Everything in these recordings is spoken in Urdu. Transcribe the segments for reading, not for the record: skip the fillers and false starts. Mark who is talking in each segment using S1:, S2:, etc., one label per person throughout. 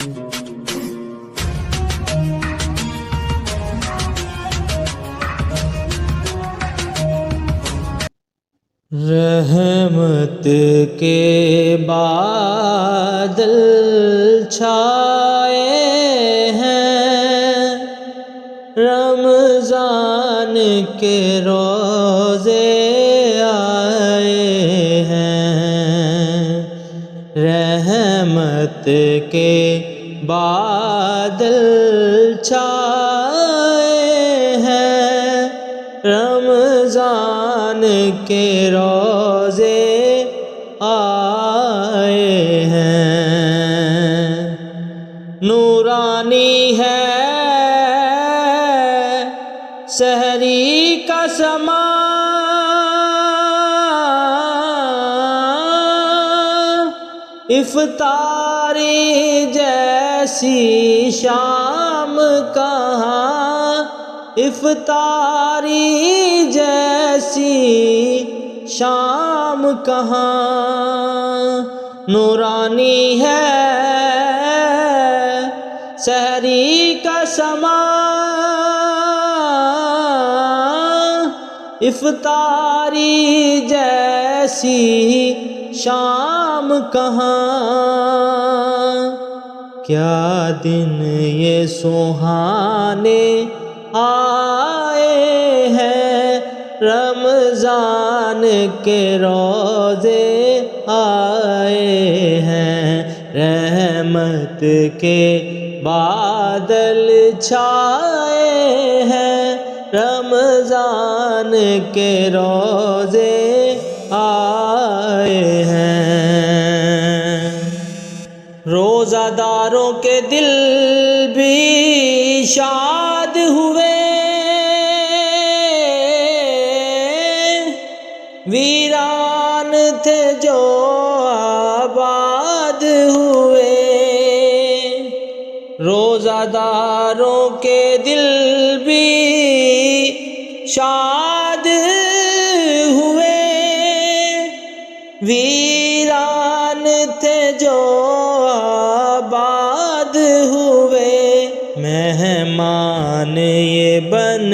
S1: رحمت کے بادل چھائے ہیں، رمضان کے روزے آئے ہیں۔ رحمت کے بادل چھائے ہیں، رمضان کے روزے آئے ہیں۔ نورانی ہے سحری کا سما، افطاری جیسی شام کہاں، افطاری جیسی شام کہاں۔ نورانی ہے سحری کا سما، افطاری جیسی شام کہاں۔ کیا دن یہ سہانے آئے ہیں، رمضان کے روزے آئے ہیں۔ رحمت کے بادل چھائے ہیں، رمضان کے روزے آئے ہیں۔ روزہ داروں کے دل بھی شاد ہوئے، ویران تھے جو آباد ہوئے۔ روزہ داروں کے دل بھی شاد ہوئے، ویران تھے جو آباد ہوئے۔ مہمان یہ بن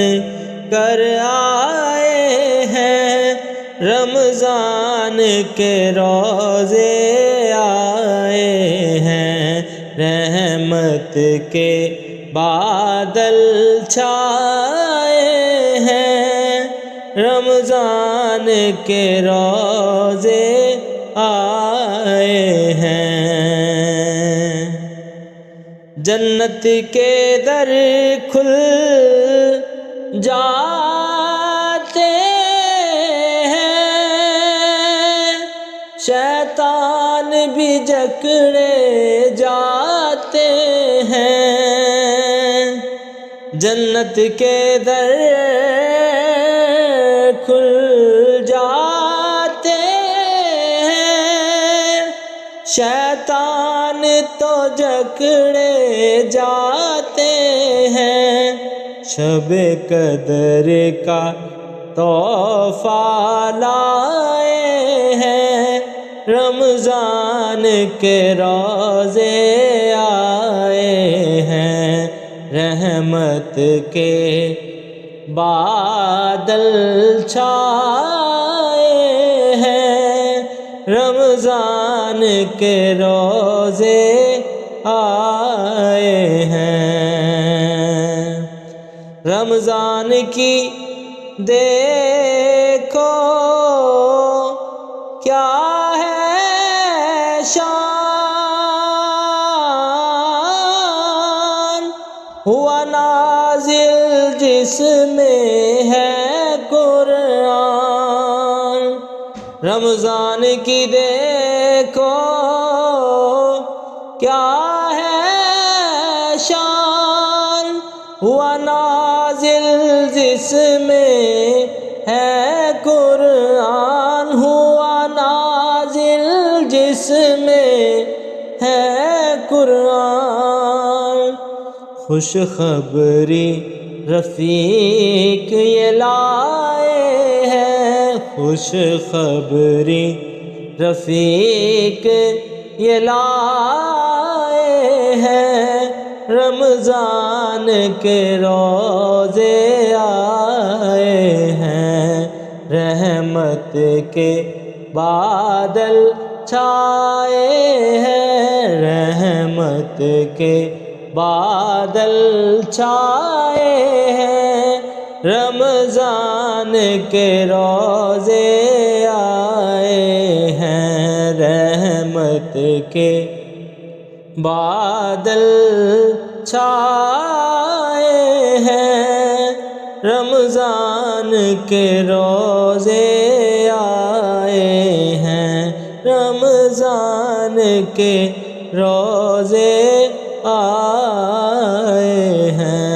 S1: کر آئے ہیں، رمضان کے روزے آئے ہیں۔ رحمت کے بادل چھائے ہیں، رمضان کے روزے آئے ہیں۔ جنت کے در کھل جاتے ہیں، شیطان بھی جکڑے جاتے ہیں۔ جنت کے در کھل جاتے ہیں، شیطان تو جکڑے جاتے ہیں۔ شب قدر کا تحفہ لائے ہیں، رمضان کے روزے آئے ہیں۔ رحمت کے بادل چھائے ہیں، رمضان کے روزے آئے ہیں۔ رمضان کی دیکھو کیا ہے شان، ہوا نازل جس میں ہے قرآن۔ رمضان کی دیکھو کیا ہے شان، ہوا نازل جس میں ہے قرآن، ہوا نازل جس میں ہے قرآن۔ خوشخبری رفیق یہ لائے ہیں، خوشخبری رفیق یہ لائے ہیں رمضان کے روزے آئے ہیں رحمت کے بادل چھائے ہیں رحمت کے بادل چھائے ہیں رمضان کے روزے آئے ہیں رحمت کے بادل چھائے ہیں رمضان کے روزے آئے ہیں رمضان کے روزے آئے ہیں